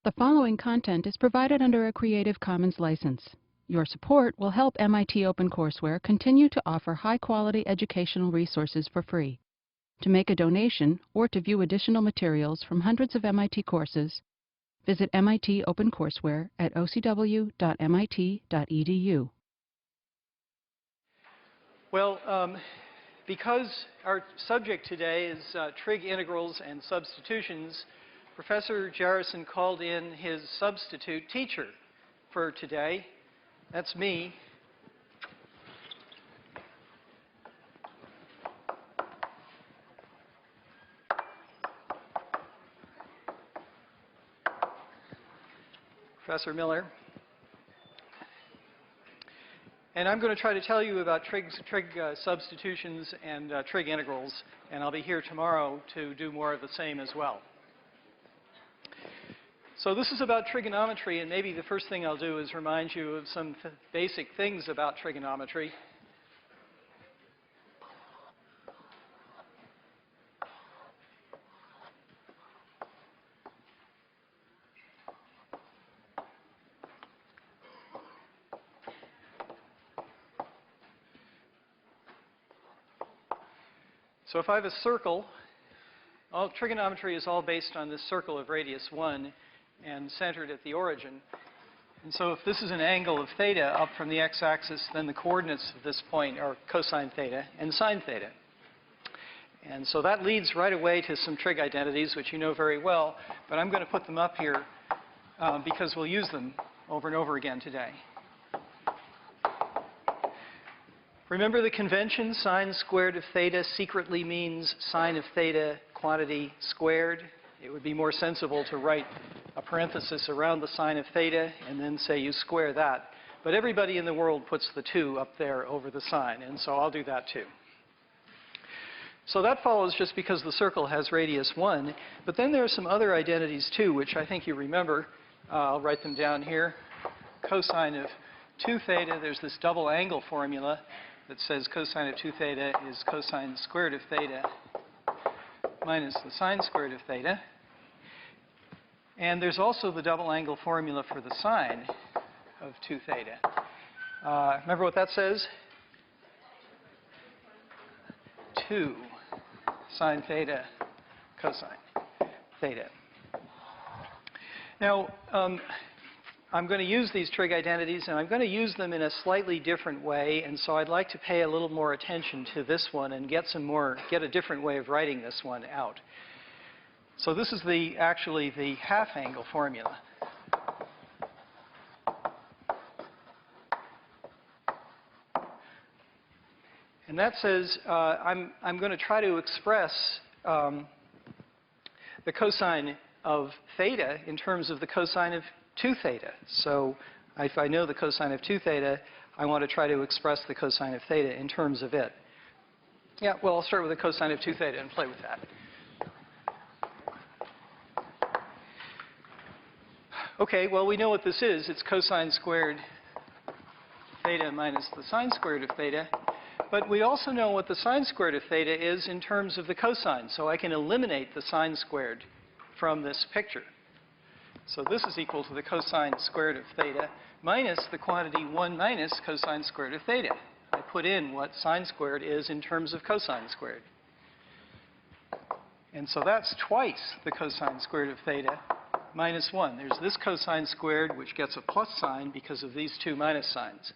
The following content is provided under a Creative Commons license. Your support will help MIT OpenCourseware continue to offer high-quality educational resources for free. To make a donation or to view additional materials from hundreds of MIT courses, visit MIT OpenCourseware at ocw.mit.edu. Well, because our subject today is trig integrals and substitutions, Professor Jérison called in his substitute teacher for today. That's me. Professor Miller. And I'm going to try to tell you about trig substitutions and trig integrals, and I'll be here tomorrow to do more of the same as well. So this is about trigonometry, and maybe the first thing I'll do is remind you of some basic things about trigonometry. So if I have a circle, all trigonometry is all based on this circle of radius 1 and centered at the origin. And so if this is an angle of theta up from the x-axis, then the coordinates of this point are cosine theta and sine theta. And so that leads right away to some trig identities, which you know very well, but I'm going to put them up here because we'll use them over and over again today. Remember the convention, sine squared of theta secretly means sine of theta quantity squared. It would be more sensible to write a parenthesis around the sine of theta and then say you square that. But everybody in the world puts the 2 up there over the sine, and so I'll do that too. So that follows just because the circle has radius 1. But then there are some other identities too, which I think you remember. I'll write them down here. Cosine of 2 theta, there's this double angle formula that says cosine of 2 theta is cosine squared of theta minus the sine squared of theta. And there's also the double angle formula for the sine of 2 theta. Remember what that says? 2 sine theta cosine theta. Now, I'm going to use these trig identities, and I'm going to use them in a slightly different way, and so I'd like to pay a little more attention to this one and get a different way of writing this one out. So this is actually the half angle formula. And that says I'm going to try to express the cosine of theta in terms of the cosine of 2 theta. So if I know the cosine of 2 theta, I want to try to express the cosine of theta in terms of it. Yeah, well, I'll start with the cosine of 2 theta and play with that. Okay, well, we know what this is. It's cosine squared theta minus the sine squared of theta. But we also know what the sine squared of theta is in terms of the cosine. So I can eliminate the sine squared from this picture. So this is equal to the cosine squared of theta minus the quantity 1 minus cosine squared of theta. I put in what sine squared is in terms of cosine squared. And so that's twice the cosine squared of theta minus 1. There's this cosine squared, which gets a plus sign because of these 2 minus signs.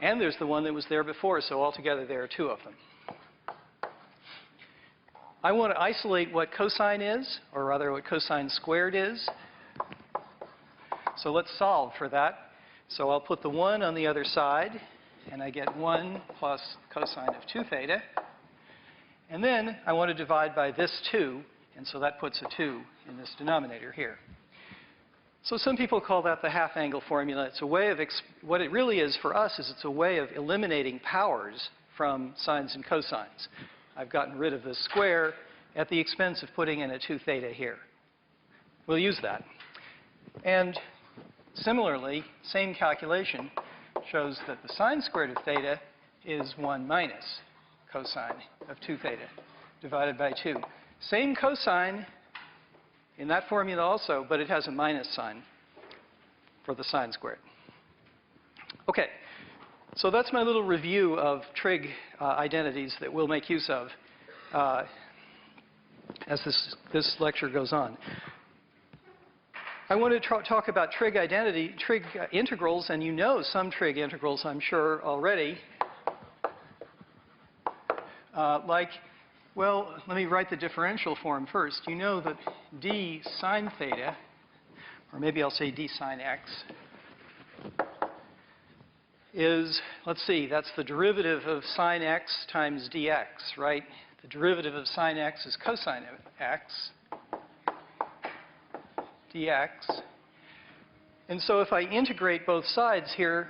And there's the one that was there before, so altogether there are 2 of them. I want to isolate what cosine is, or rather what cosine squared is. So let's solve for that. So I'll put the 1 on the other side, and I get 1 plus cosine of 2 theta. And then I want to divide by this 2, and so that puts a 2 in this denominator here. So some people call that the half angle formula. It's a way of, what it really is for us is it's a way of eliminating powers from sines and cosines. I've gotten rid of this square at the expense of putting in a 2 theta here. We'll use that. And similarly, same calculation shows that the sine squared of theta is 1 minus cosine of 2 theta divided by 2. Same cosine, in that formula also, but it has a minus sign for the sine squared. Okay, so that's my little review of trig identities that we'll make use of as this lecture goes on. I want to talk about trig integrals, and you know some trig integrals, I'm sure, already. Well, let me write the differential form first. You know that d sine theta, or maybe I'll say d sine x, is, let's see, that's the derivative of sine x times dx, right? The derivative of sine x is cosine of x dx. And so if I integrate both sides here,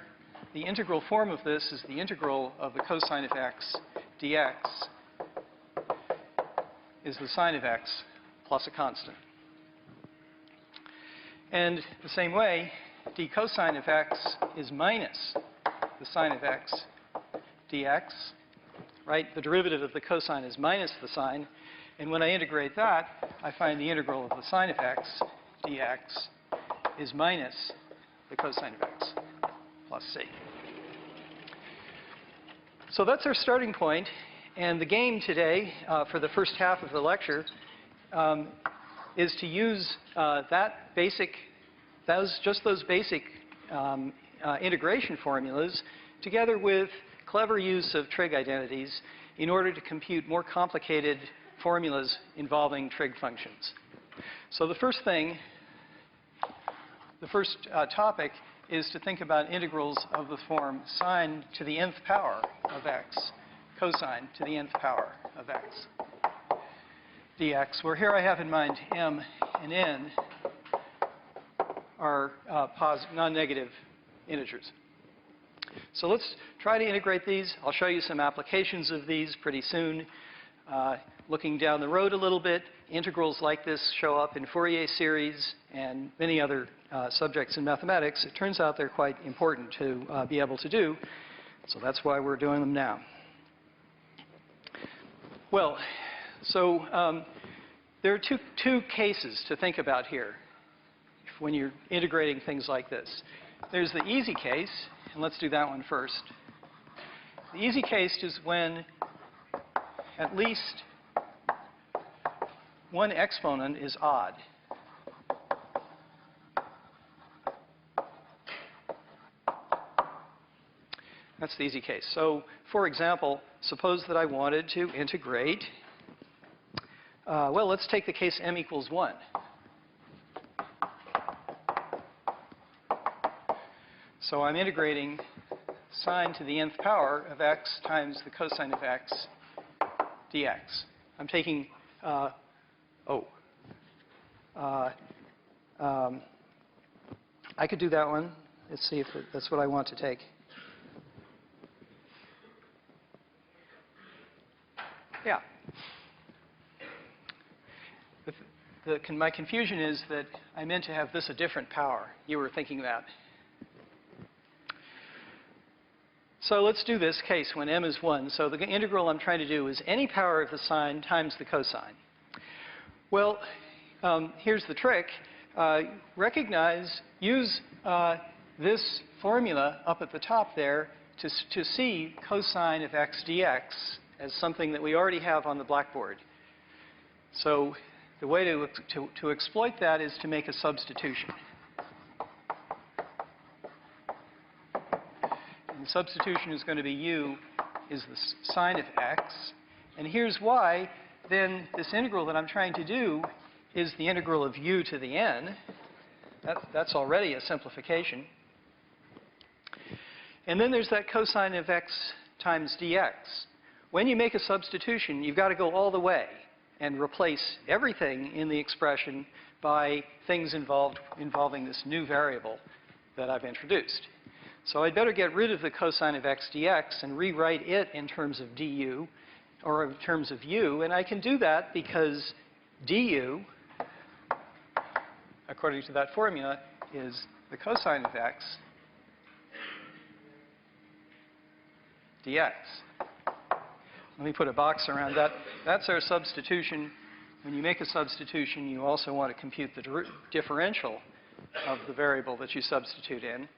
the integral form of this is the integral of the cosine of x dx is the sine of x plus a constant. And the same way, d cosine of x is minus the sine of x dx, right? The derivative of the cosine is minus the sine. And when I integrate that, I find the integral of the sine of x dx is minus the cosine of x plus c. So that's our starting point. And the game today, for the first half of the lecture, is to use those basic integration formulas together with clever use of trig identities in order to compute more complicated formulas involving trig functions. So the first topic is to think about integrals of the form sine to the nth power of x, cosine to the nth power of x dx, where here I have in mind m and n are non-negative integers. So let's try to integrate these. I'll show you some applications of these pretty soon. Looking down the road a little bit, integrals like this show up in Fourier series and many other subjects in mathematics. It turns out they're quite important to be able to do, so that's why we're doing them now. Well, so there are two cases to think about here when you're integrating things like this. There's the easy case, and let's do that one first. The easy case is when at least one exponent is odd. That's the easy case. So, for example, suppose that I wanted to integrate, well, let's take the case m equals 1. So I'm integrating sine to the nth power of x times the cosine of x dx. I'm taking, I could do that one. Let's see if that's what I want to take. Yeah. My confusion is that I meant to have this a different power. You were thinking that. So let's do this case when m is 1. So the integral I'm trying to do is any power of the sine times the cosine. Well, here's the trick. Use this formula up at the top there to see cosine of x dx as something that we already have on the blackboard. So the way to exploit that is to make a substitution. And the substitution is going to be u is the sine of x. And here's why. Then this integral that I'm trying to do is the integral of u to the n. That's already a simplification. And then there's that cosine of x times dx. When you make a substitution, you've got to go all the way and replace everything in the expression by things involving this new variable that I've introduced. So I'd better get rid of the cosine of x dx and rewrite it in terms of du, or in terms of u. And I can do that because du, according to that formula, is the cosine of x dx. Let me put a box around that. That's our substitution when you make a substitution, you also want to compute the differential of the variable that you substitute in.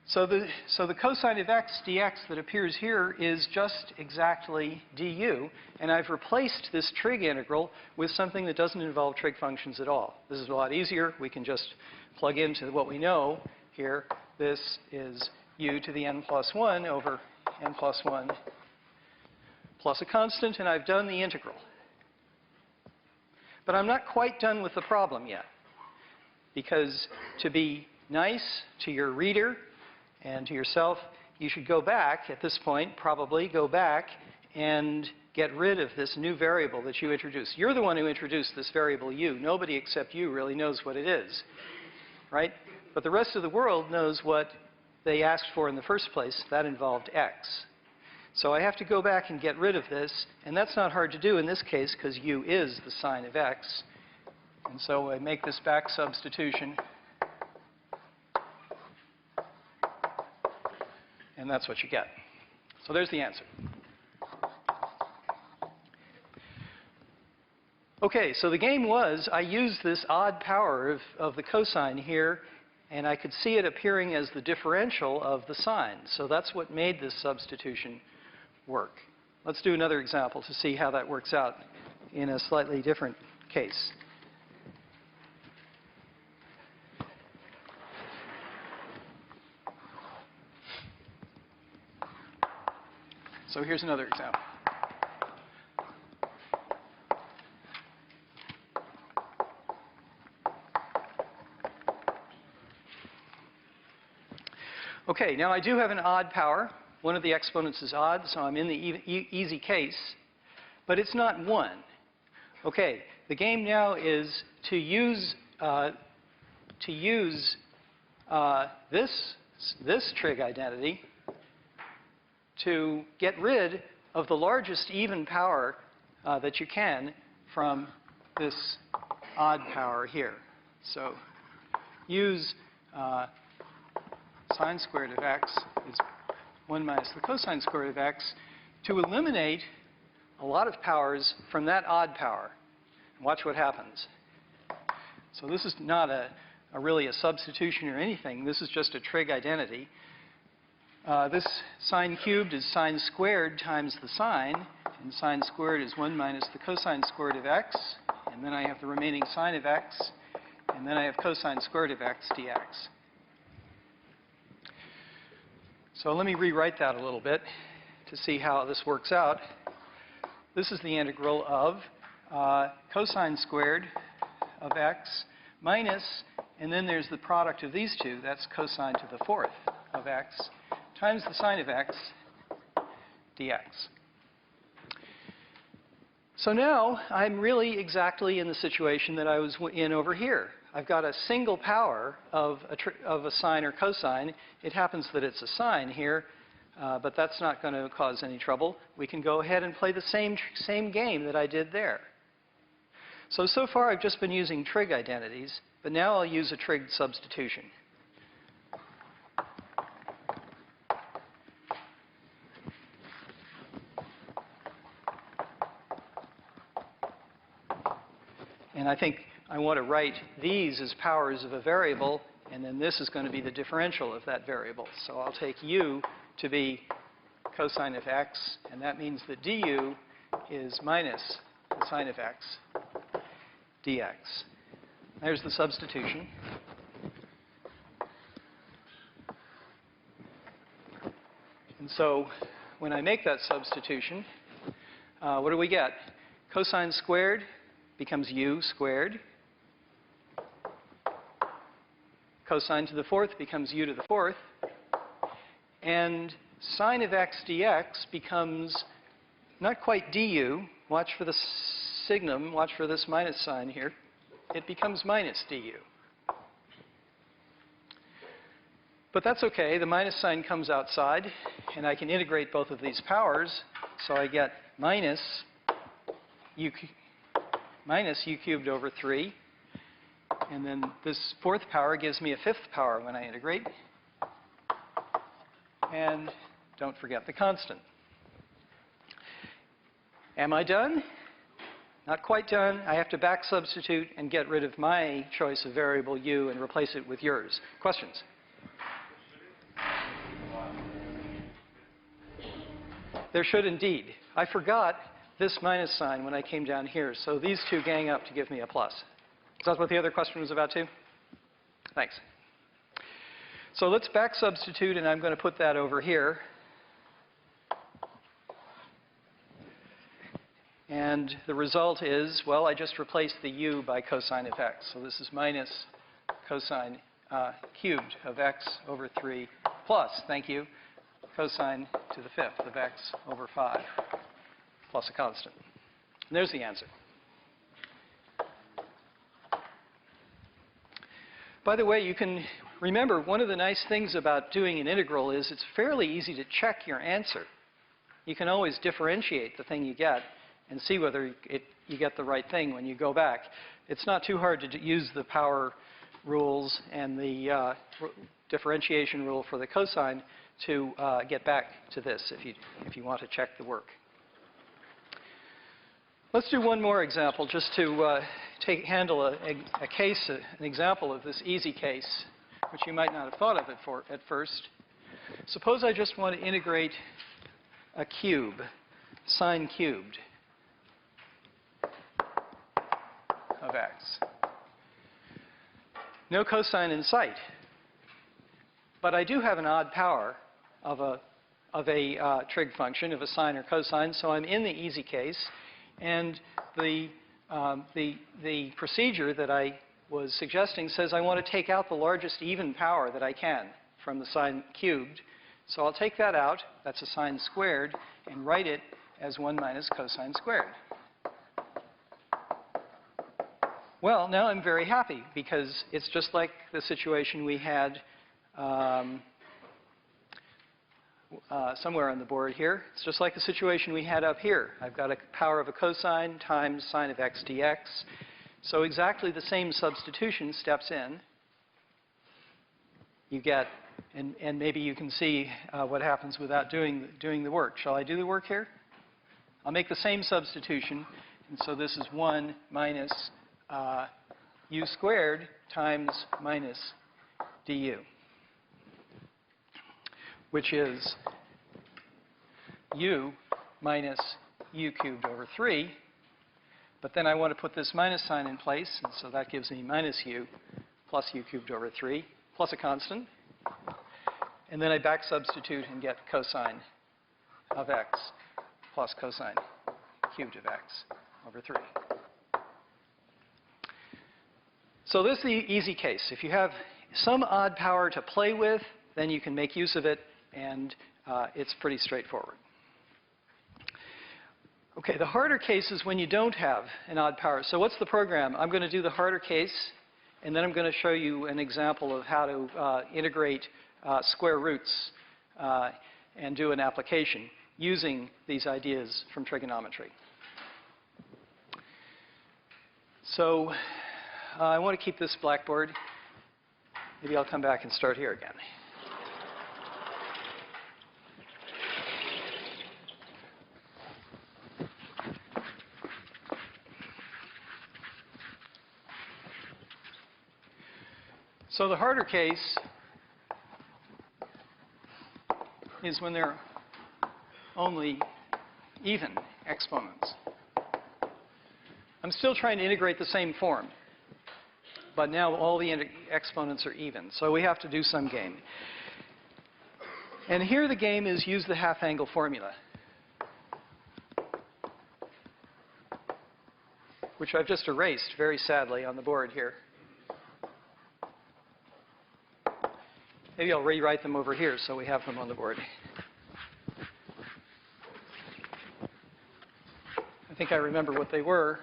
So the cosine of x dx that appears here is just exactly du, and I've replaced this trig integral with something that doesn't involve trig functions at all. This is a lot easier. We can just plug into what we know here. This is u to the n plus 1 over n plus 1 plus a constant, and I've done the integral. But I'm not quite done with the problem yet, because to be nice to your reader and to yourself, you should go back at this point, probably go back and get rid of this new variable that you introduced. You're the one who introduced this variable u. Nobody except you really knows what it is, right? But the rest of the world knows what they asked for in the first place. That involved x. So I have to go back and get rid of this, and that's not hard to do in this case because u is the sine of x. And so I make this back substitution, and that's what you get. So there's the answer. Okay, so the game was I used this odd power of the cosine here, and I could see it appearing as the differential of the sine. So that's what made this substitution work. Let's do another example to see how that works out in a slightly different case. So here's another example. Okay, now I do have an odd power. One of the exponents is odd, so I'm in the easy case, but it's not 1. Okay, the game now is to use this trig identity to get rid of the largest even power that you can from this odd power here. So use sine squared of x is 1 minus the cosine squared of x to eliminate a lot of powers from that odd power. Watch what happens. So this is not really a substitution or anything. This is just a trig identity. This sine cubed is sine squared times the sine, and sine squared is 1 minus the cosine squared of x, and then I have the remaining sine of x, and then I have cosine squared of x dx. So let me rewrite that a little bit to see how this works out. This is the integral of cosine squared of x minus, and then there's the product of these two, that's cosine to the 4th of x, times the sine of x dx. So now I'm really exactly in the situation that I was in over here. I've got a single power of a sine or cosine. It happens that it's a sine here, but that's not going to cause any trouble. We can go ahead and play the same game that I did there. So far I've just been using trig identities, but now I'll use a trig substitution. And I think I want to write these as powers of a variable, and then this is going to be the differential of that variable. So I'll take u to be cosine of x, and that means that du is minus the sine of x dx. There's the substitution. And so when I make that substitution, what do we get? Cosine squared becomes u squared. Cosine to the 4th becomes u to the 4th. And sine of x dx becomes not quite du. Watch for the signum. Watch for this minus sign here. It becomes minus du. But that's OK. The minus sign comes outside, and I can integrate both of these powers. So I get minus u cubed over 3. And then this 4th power gives me a 5th power when I integrate. And don't forget the constant. Am I done? Not quite done. I have to back substitute and get rid of my choice of variable u and replace it with yours. Questions? There should indeed. I forgot this minus sign when I came down here, so these two gang up to give me a plus. Is that what the other question was about too? Thanks. So let's back substitute, and I'm going to put that over here. And the result is, well, I just replaced the u by cosine of x. So this is minus cosine cubed of x over 3 plus, thank you, cosine to the 5th of x over 5 plus a constant. And there's the answer. By the way, you can remember one of the nice things about doing an integral is it's fairly easy to check your answer. You can always differentiate the thing you get and see whether you get the right thing when you go back. It's not too hard to use the power rules and the differentiation rule for the cosine to get back to this if you want to check the work. Let's do one more example just to handle a case, an example of this easy case, which you might not have thought of it at first. Suppose I just want to integrate a cube, sine cubed of x. No cosine in sight, but I do have an odd power of a trig function, of a sine or cosine, so I'm in the easy case, and the procedure that I was suggesting says I want to take out the largest even power that I can from the sine cubed, so I'll take that out, that's a sine squared, and write it as 1 minus cosine squared. Well, now I'm very happy because it's just like the situation we had somewhere on the board here. It's just like the situation we had up here. I've got a power of a cosine times sine of x dx. So exactly the same substitution steps in. You get, and maybe you can see what happens without doing the work. Shall I do the work here? I'll make the same substitution, and so this is 1 minus u squared times minus du, which is u minus u cubed over 3. But then I want to put this minus sign in place, and so that gives me minus u plus u cubed over 3 plus a constant. And then I back substitute and get cosine of x plus cosine cubed of x over 3. So this is the easy case. If you have some odd power to play with, then you can make use of it, and it's pretty straightforward. Okay, the harder case is when you don't have an odd power. So what's the program? I'm going to do the harder case, and then I'm going to show you an example of how to integrate square roots and do an application using these ideas from trigonometry. So I want to keep this blackboard. Maybe I'll come back and start here again. So the harder case is when there are only even exponents. I'm still trying to integrate the same form, but now all the exponents are even, so we have to do some game. And here the game is use the half-angle formula, which I've just erased very sadly on the board here. Maybe I'll rewrite them over here so we have them on the board. I think I remember what they were.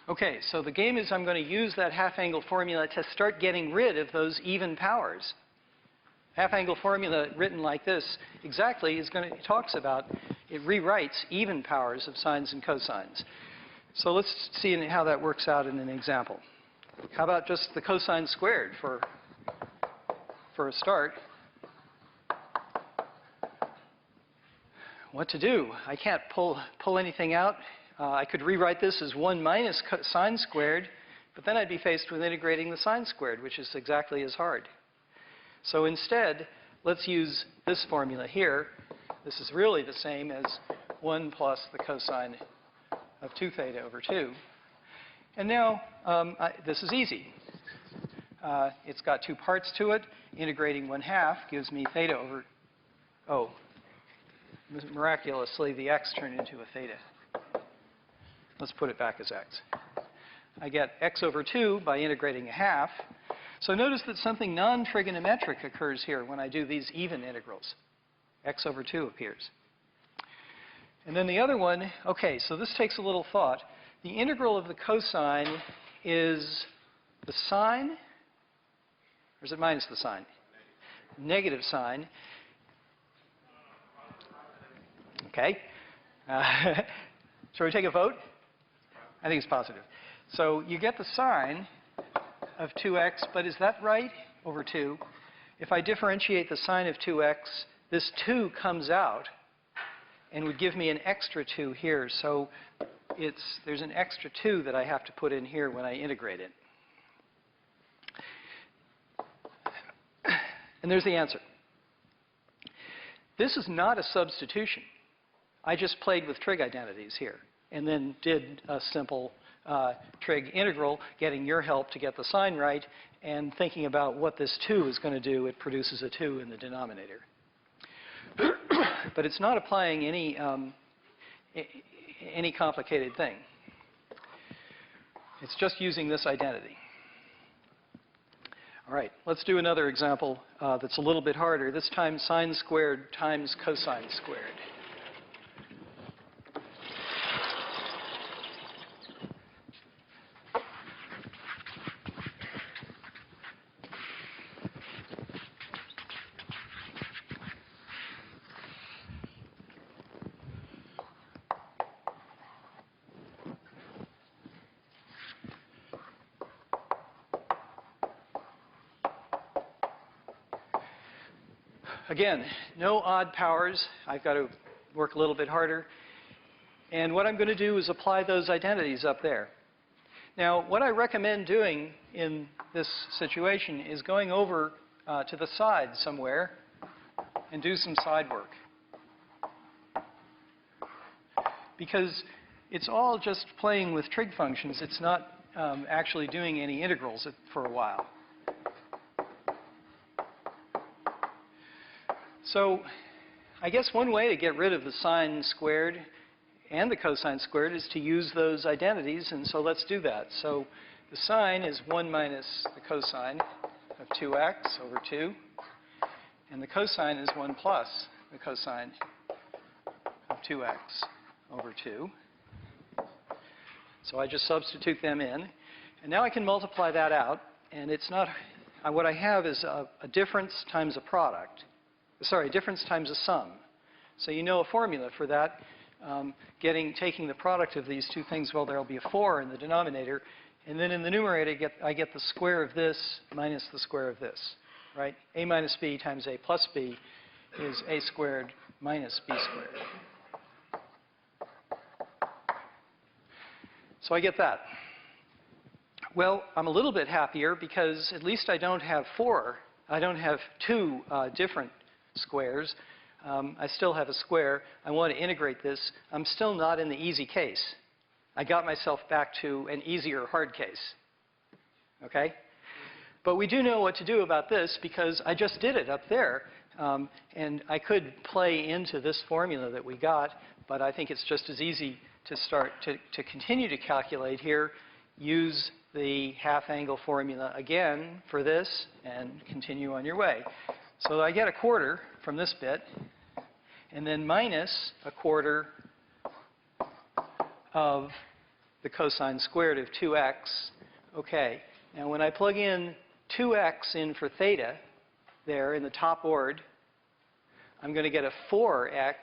Okay, so the game is I'm going to use that half-angle formula to start getting rid of those even powers. Half-angle formula written like this exactly is talks about it rewrites even powers of sines and cosines. So let's see how that works out in an example. How about just the cosine squared for a start? What to do? I can't pull anything out. I could rewrite this as 1 minus sine squared, but then I'd be faced with integrating the sine squared, which is exactly as hard. So instead, let's use this formula here. This is really the same as 1 plus the cosine of 2 theta over 2. And now, this is easy. It's got 2 parts to it. Integrating 1/2 gives me theta over, miraculously, the x turned into a theta. Let's put it back as x. I get x over 2 by integrating 1/2. So notice that something non-trigonometric occurs here when I do these even integrals. X over 2 appears. And then the other one, okay, so this takes a little thought. The integral of the cosine is the sine, or is it minus the sine? Negative sine. Okay. Shall we take a vote? I think it's positive. So you get the sine of 2x, but is that right? Over 2. If I differentiate the sine of 2x, this 2 comes out and would give me an extra 2 here. So there's an extra 2 that I have to put in here when I integrate it. And there's the answer. This is not a substitution. I just played with trig identities here and then did a simple trig integral, getting your help to get the sign right, and thinking about what this 2 is going to do. It produces a 2 in the denominator. But it's not applying any complicated thing. It's just using this identity. All right, let's do another example that's a little bit harder. This time sine squared times cosine squared. Again, no odd powers. I've got to work a little bit harder. And what I'm going to do is apply those identities up there. Now, what I recommend doing in this situation is going over to the side somewhere and do some side work. Because it's all just playing with trig functions. It's not actually doing any integrals for a while. So I guess one way to get rid of the sine squared and the cosine squared is to use those identities, and so let's do that. So the sine is 1 minus the cosine of 2x over 2, and the cosine is 1 plus the cosine of 2x over 2. So I just substitute them in, and now I can multiply that out, and it's not, what I have is a difference times a product. Sorry, difference times a sum. So you know a formula for that. Taking the product of these two things, well, there will be a 4 in the denominator. And then in the numerator, I get the square of this minus the square of this, right? A minus b times a plus b is a squared minus b squared. So I get that. Well, I'm a little bit happier because at least I don't have 2 different squares. I still have a square. I want to integrate this. I'm still not in the easy case. I got myself back to an easier hard case. Okay? But we do know what to do about this because I just did it up there. And I could play into this formula that we got, but I think it's just as easy to start to continue to calculate here. Use the half angle formula again for this and continue on your way. So I get a quarter from this bit, and then minus a quarter of the cosine squared of 2x. Okay, now when I plug in 2x in for theta there in the top word, I'm going to get a 4x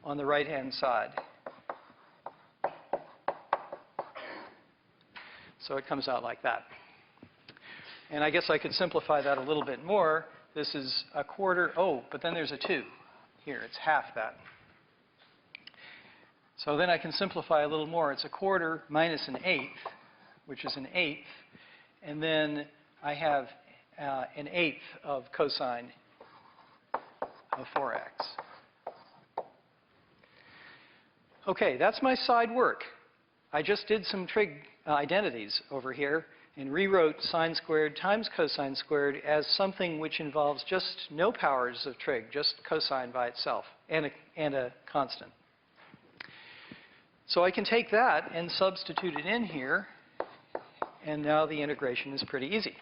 on the right-hand side. So it comes out like that. And I guess I could simplify that a little bit more. This is a quarter. Oh, but then there's a 2 here. It's half that. So then I can simplify a little more. It's a quarter minus an eighth, which is an eighth. And then I have an eighth of cosine of 4x. Okay, that's my side work. I just did some trig identities over here and rewrote sine squared times cosine squared as something which involves just no powers of trig, just cosine by itself, and a constant. So I can take that and substitute it in here, and now the integration is pretty easy.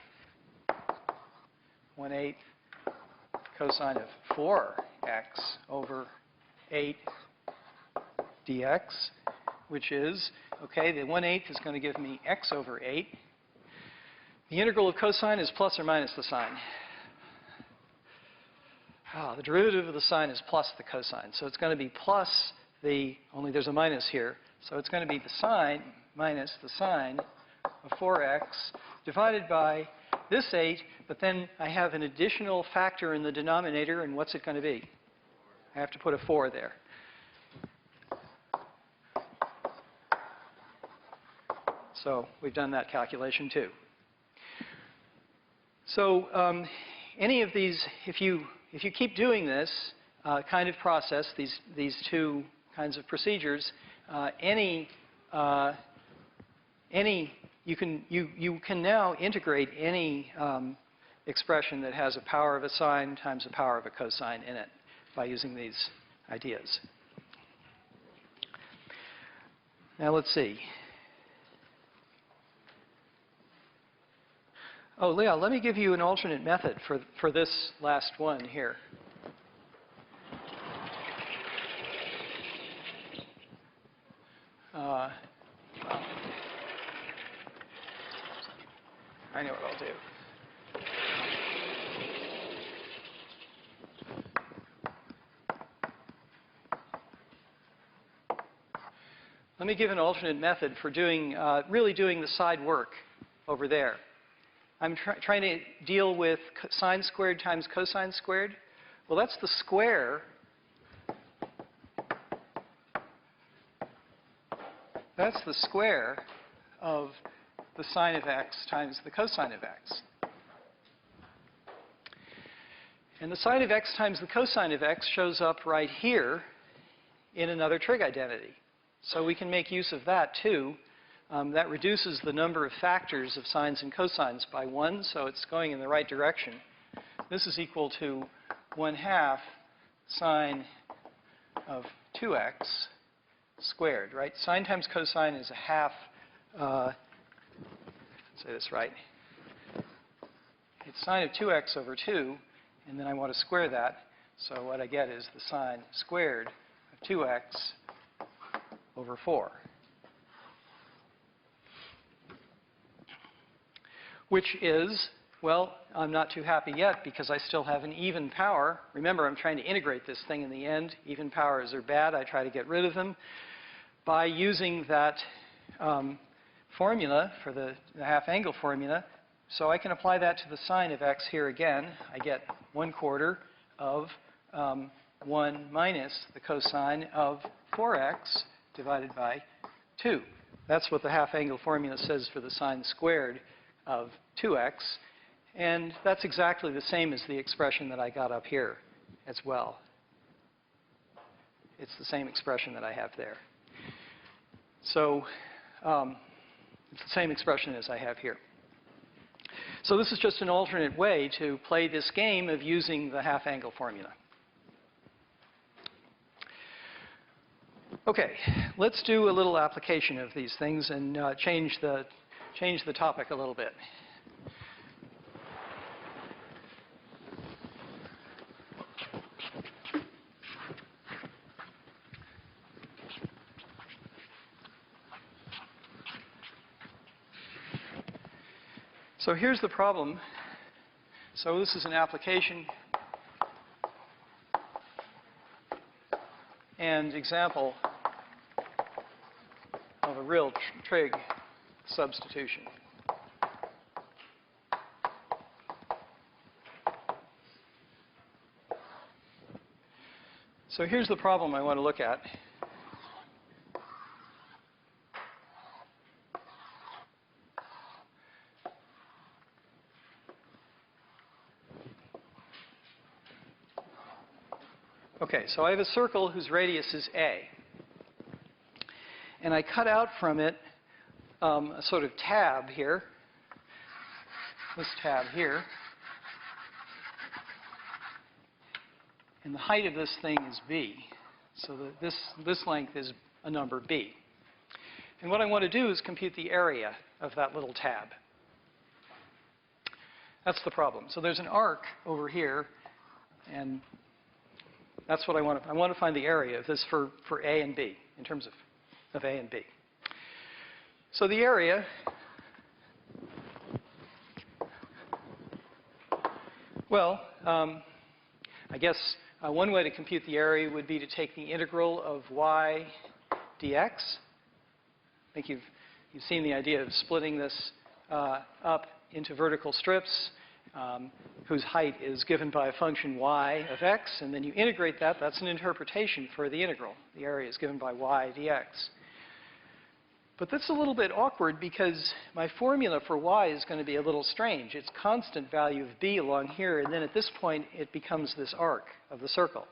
1/8 cosine of 4x over 8 dx, which is, okay, the 1/8 is going to give me x over 8. The integral of cosine is plus or minus the sine. The derivative of the sine is plus the cosine. So it's going to be plus the, only there's a minus here. So it's going to be the sine minus the sine of 4x divided by this 8, but then I have an additional factor in the denominator, and what's it going to be? I have to put a 4 there. So we've done that calculation too. So any of these, if you keep doing this kind of process, these two kinds of procedures, you can now integrate any expression that has a power of a sine times a power of a cosine in it by using these ideas. Now let's see. Oh, Leah, let me give you an alternate method for this last one here. Well, I know what I'll do. Let me give an alternate method for doing, really doing the side work over there. I'm trying to deal with sine squared times cosine squared. Well, that's the square. That's the square of the sine of x times the cosine of x. And the sine of x times the cosine of x shows up right here in another trig identity. So we can make use of that too. That reduces the number of factors of sines and cosines by 1, so it's going in the right direction. This is equal to 1/2 sine of 2x squared, right? Sine times cosine is a half, let's say this right. It's sine of 2x over 2, and then I want to square that. So what I get is the sine squared of 2x over 4. Which is, well, I'm not too happy yet because I still have an even power. Remember, I'm trying to integrate this thing in the end. Even powers are bad. I try to get rid of them by using that formula for the half-angle formula. So I can apply that to the sine of x here again. I get 1/4 of 1 minus the cosine of 4x divided by 2. That's what the half-angle formula says for the sine squared of 2x, and that's exactly the same as the expression that I got up here as well. It's the same expression that I have there. So it's the same expression as I have here. So this is just an alternate way to play this game of using the half-angle formula. Okay, let's do a little application of these things and change the topic a little bit. So here's the problem. So this is an application. and example of a real trig substitution. So here's the problem I want to look at. Okay, so I have a circle whose radius is A. And I cut out from it a sort of tab here, this tab here. And the height of this thing is B. So that this length is a number B. And what I want to do is compute the area of that little tab. That's the problem. So there's an arc over here, and that's what I want to find the area of this for A and B, in terms of A and B. So the area well, I guess one way to compute the area would be to take the integral of y dx. I think you've seen the idea of splitting this up into vertical strips whose height is given by a function y of x, and then you integrate that. That's an interpretation for the integral. The area is given by y dx. But that's a little bit awkward because my formula for y is going to be a little strange. It's constant value of b along here, and then at this point it becomes this arc of the circle.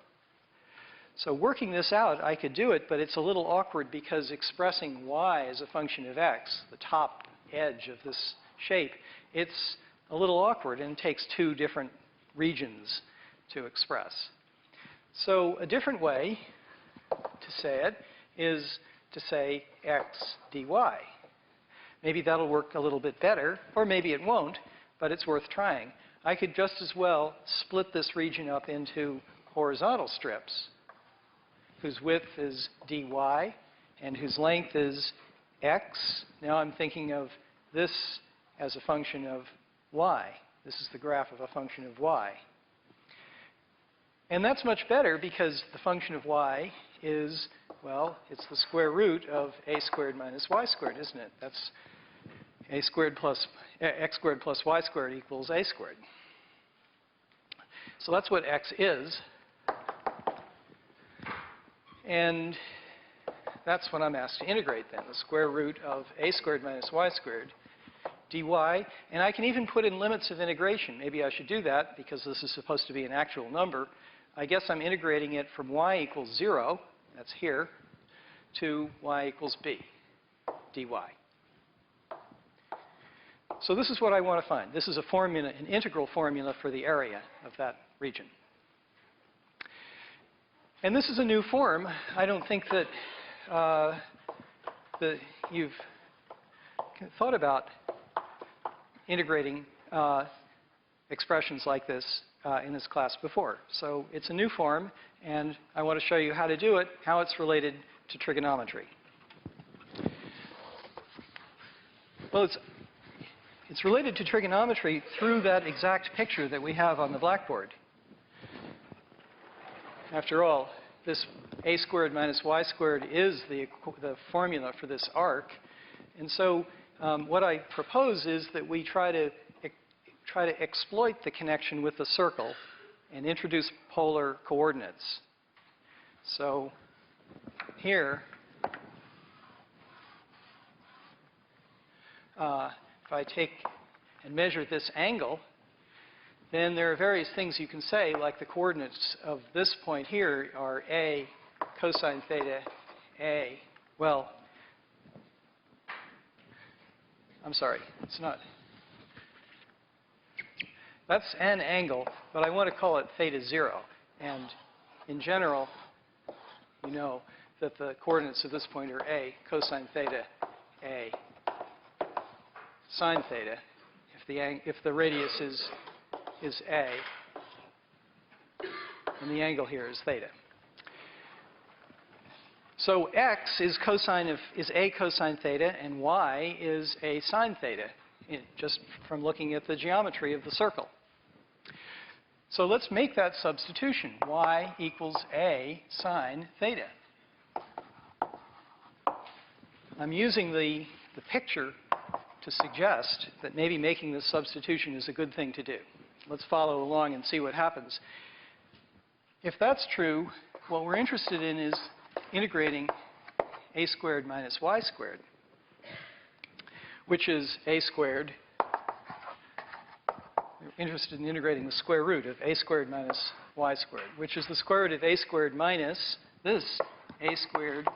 So working this out, I could do it, but it's a little awkward because expressing y as a function of x, the top edge of this shape, it's a little awkward and takes two different regions to express. So a different way to say it is to say x dy. Maybe that'll work a little bit better, or maybe it won't, but it's worth trying. I could just as well split this region up into horizontal strips whose width is dy and whose length is x. Now I'm thinking of this as a function of y. This is the graph of a function of y. And that's much better because the function of y is, well, it's the square root of a squared minus y squared, isn't it? That's a squared plus x squared plus y squared equals a squared. So that's what x is. And that's what I'm asked to integrate then, the square root of a squared minus y squared dy. And I can even put in limits of integration. Maybe I should do that because this is supposed to be an actual number. I guess I'm integrating it from y equals 0, that's here, to y equals b, dy. So this is what I want to find. This is a formula, an integral formula for the area of that region. And this is a new form. I don't think that you've thought about integrating expressions like this in this class before. So it's a new form, and I want to show you how to do it, how it's related to trigonometry. Well, it's related to trigonometry through that exact picture that we have on the blackboard. After all, this a squared minus y squared is the formula for this arc. And so what I propose is that we try to exploit the connection with the circle and introduce polar coordinates. So here, if I take and measure this angle, then there are various things you can say, like the coordinates of this point here are a cosine theta a. Well, I'm sorry, it's not. That's an angle, but I want to call it theta 0. And in general, you know that the coordinates of this point are a cosine theta a sine theta if the radius is a, and the angle here is theta. So x is a cosine theta, and y is a sine theta, just from looking at the geometry of the circle. So let's make that substitution. Y equals A sine theta. I'm using the picture to suggest that maybe making this substitution is a good thing to do. Let's follow along and see what happens. If that's true, what we're interested in is integrating a squared minus y squared, which is a squared. We're interested in integrating the square root of a squared minus y squared, which is the square root of a squared minus this a squared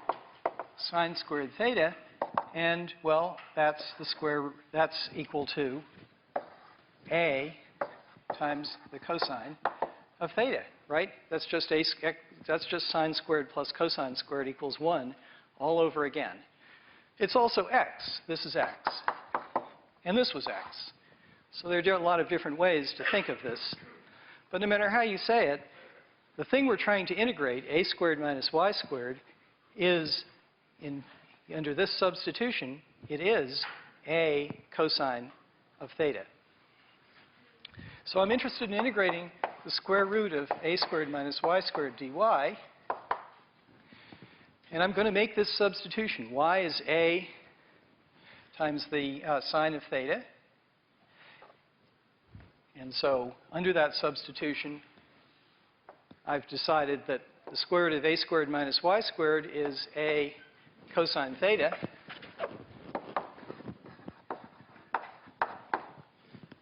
sine squared theta. And, well, that's equal to a times the cosine of theta, right? That's just sine squared plus cosine squared equals 1 all over again. It's also x. This is x. And this was x. So there are a lot of different ways to think of this. But no matter how you say it, the thing we're trying to integrate, a squared minus y squared, is, under this substitution, it is a cosine of theta. So I'm interested in integrating the square root of a squared minus y squared dy. And I'm going to make this substitution. Y is a times the sine of theta. And so under that substitution, I've decided that the square root of a squared minus y squared is a cosine theta.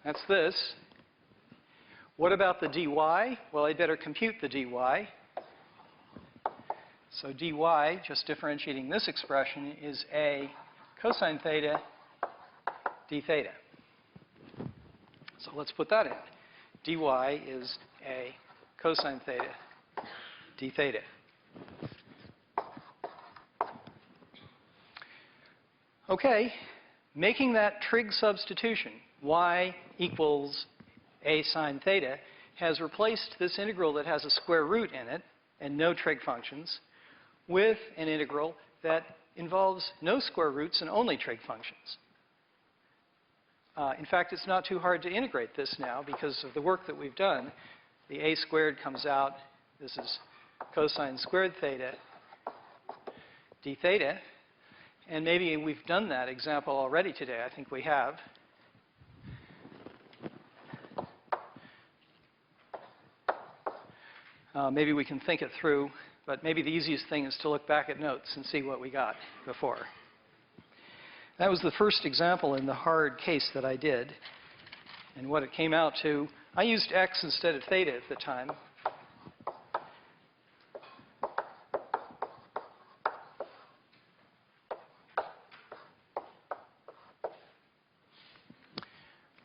That's this. What about the dy? Well, I'd better compute the dy. So dy, just differentiating this expression, is a cosine theta d theta. So let's put that in. dy is a cosine theta d theta. Okay, making that trig substitution, y equals a sine theta, has replaced this integral that has a square root in it and no trig functions with an integral that involves no square roots and only trig functions. In fact, it's not too hard to integrate this now because of the work that we've done. The a squared comes out. This is cosine squared theta d theta. And maybe we've done that example already today. I think we have. Maybe we can think it through, but maybe the easiest thing is to look back at notes and see what we got before. That was the first example in the hard case that I did. And what it came out to, I used x instead of theta at the time.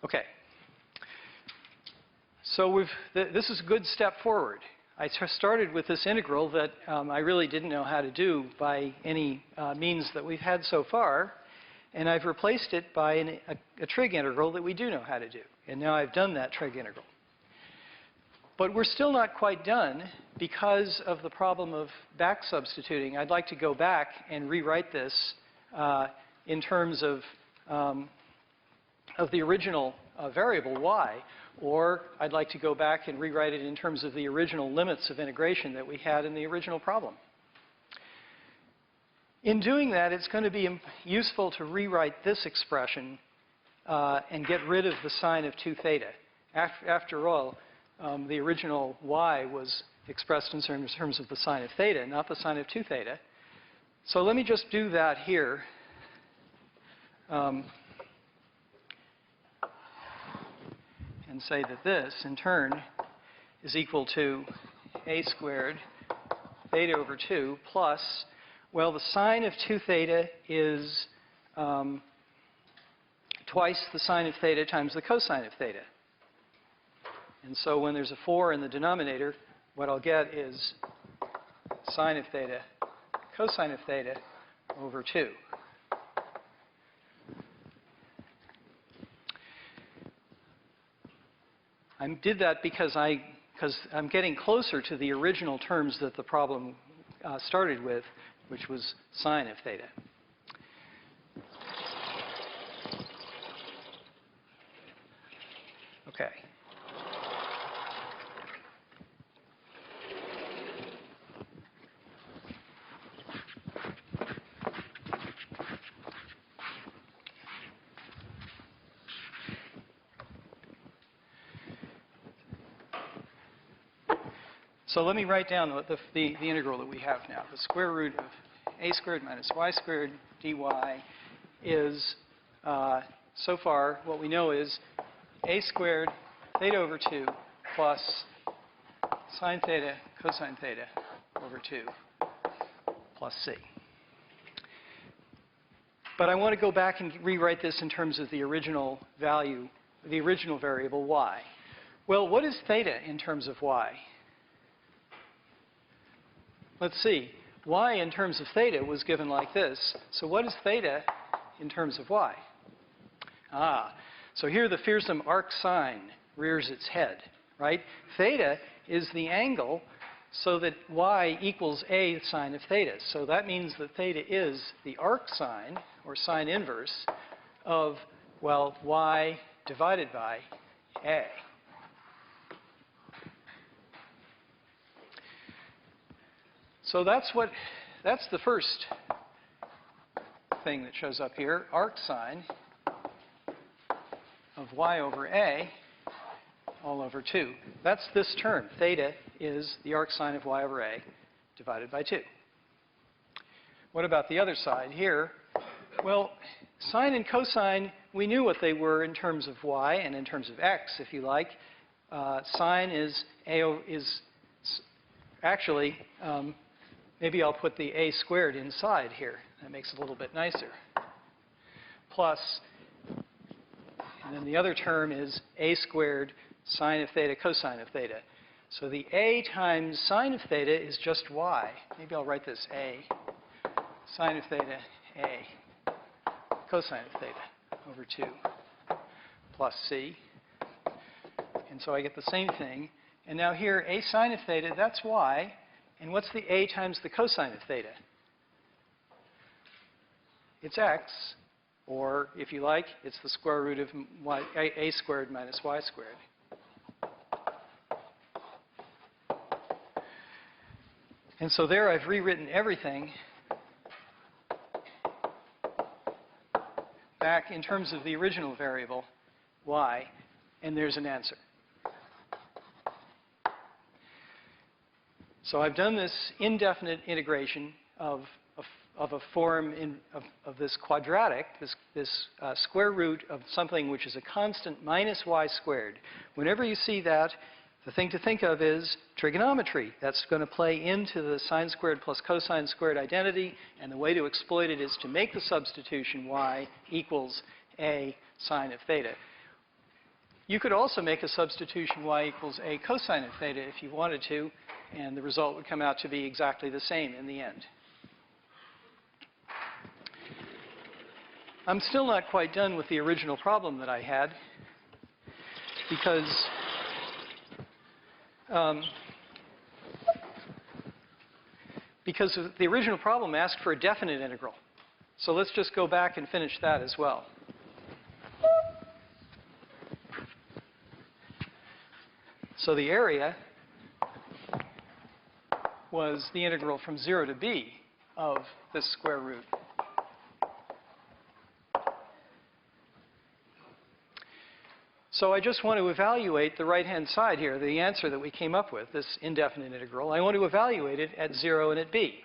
Okay. So this is a good step forward. I started with this integral that I really didn't know how to do by any means that we've had so far. And I've replaced it by a trig integral that we do know how to do. And now I've done that trig integral. But we're still not quite done because of the problem of back substituting. I'd like to go back and rewrite this in terms of the original variable y. Or I'd like to go back and rewrite it in terms of the original limits of integration that we had in the original problem. In doing that, it's going to be useful to rewrite this expression and get rid of the sine of 2 theta. After all, the original y was expressed in terms of the sine of theta, not the sine of 2 theta. So let me just do that here. And say that this, in turn, is equal to a squared theta over 2 plus, well, the sine of 2 theta is twice the sine of theta times the cosine of theta. And so when there's a 4 in the denominator, what I'll get is sine of theta, cosine of theta over 2. I did that because I'm getting closer to the original terms that the problem started with, which was sine of theta. Okay. So let me write down the integral that we have now. The square root of a squared minus y squared dy is, so far, what we know is a squared theta over 2 plus sine theta cosine theta over 2 plus c. But I want to go back and rewrite this in terms of the original value, the original variable y. Well, what is theta in terms of y? Let's see. Y in terms of theta was given like this. So what is theta in terms of y? So here the fearsome arc sine rears its head, right? Theta is the angle so that y equals a sine of theta. So that means that theta is the arc sine, or sine inverse, of, well, y divided by a. So that's the first thing that shows up here, arc sine of y over a all over 2. That's this term. Theta is the arc sine of y over a divided by 2. What about the other side here? Well, sine and cosine, we knew what they were in terms of y and in terms of x, if you like. Sine is actually, maybe I'll put the a squared inside here. That makes it a little bit nicer. Plus, and then the other term is a squared sine of theta cosine of theta. So the a times sine of theta is just y. Maybe I'll write this a sine of theta a cosine of theta over 2 plus c. And so I get the same thing. And now here, a sine of theta, that's y. And what's the a times the cosine of theta? It's x. Or, if you like, it's the square root of a squared minus y squared. And so there I've rewritten everything back in terms of the original variable, y, and there's an answer. So I've done this indefinite integration of a form of this quadratic, this square root of something which is a constant minus y squared. Whenever you see that, the thing to think of is trigonometry. That's going to play into the sine squared plus cosine squared identity, and the way to exploit it is to make the substitution y equals a sine of theta. You could also make a substitution y equals a cosine of theta if you wanted to, and the result would come out to be exactly the same in the end. I'm still not quite done with the original problem that I had, because the original problem asked for a definite integral. So let's just go back and finish that as well. So the area was the integral from 0 to b of this square root. So I just want to evaluate the right-hand side here, the answer that we came up with, this indefinite integral. I want to evaluate it at 0 and at b.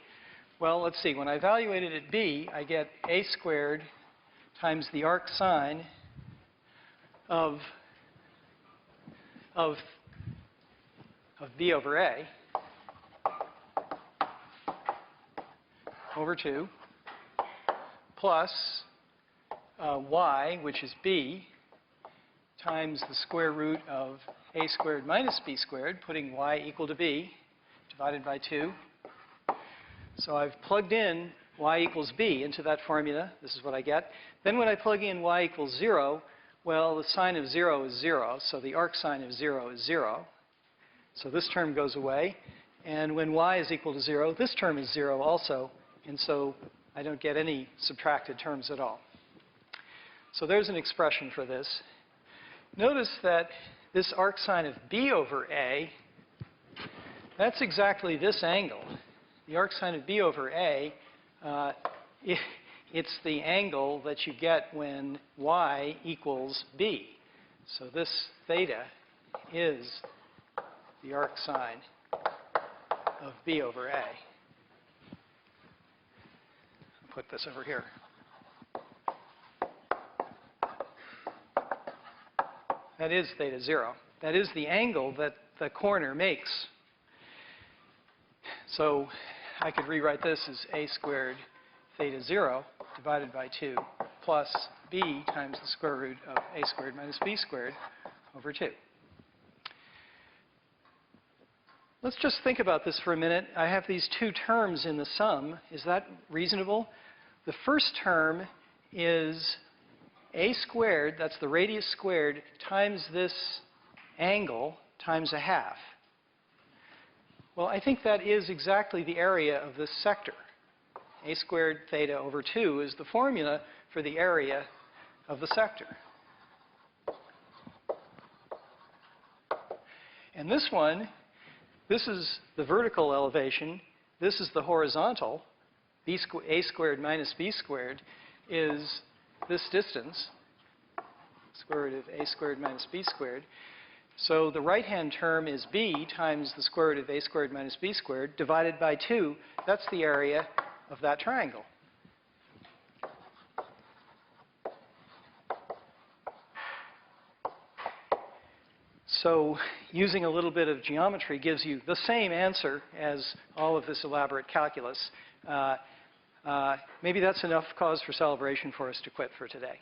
Well, let's see. When I evaluate it at b, I get a squared times the arc sine of b over a over 2 plus y, which is b, times the square root of a squared minus b squared, putting y equal to b, divided by 2. So I've plugged in y equals b into that formula. This is what I get. Then when I plug in y equals 0, well, the sine of 0 is 0, so the arc sine of 0 is 0. So this term goes away. And when y is equal to 0, this term is 0 also, and so I don't get any subtracted terms at all. So there's an expression for this. Notice that this arc sine of b over a, that's exactly this angle. The arc sine of b over a, it's the angle that you get when y equals b. So this theta is the arc sine of B over A. I'll put this over here. That is theta 0. That is the angle that the corner makes. So I could rewrite this as A squared theta 0 divided by 2 plus B times the square root of A squared minus B squared over 2. Let's just think about this for a minute. I have these two terms in the sum. Is that reasonable? The first term is A squared, that's the radius squared, times this angle times a half. Well, I think that is exactly the area of this sector. A squared theta over 2 is the formula for the area of the sector. And this one, this is the vertical elevation. This is the horizontal. A squared minus B squared is this distance, square root of A squared minus B squared. So the right-hand term is B times the square root of A squared minus B squared divided by 2. That's the area of that triangle. So using a little bit of geometry gives you the same answer as all of this elaborate calculus. Maybe that's enough cause for celebration for us to quit for today.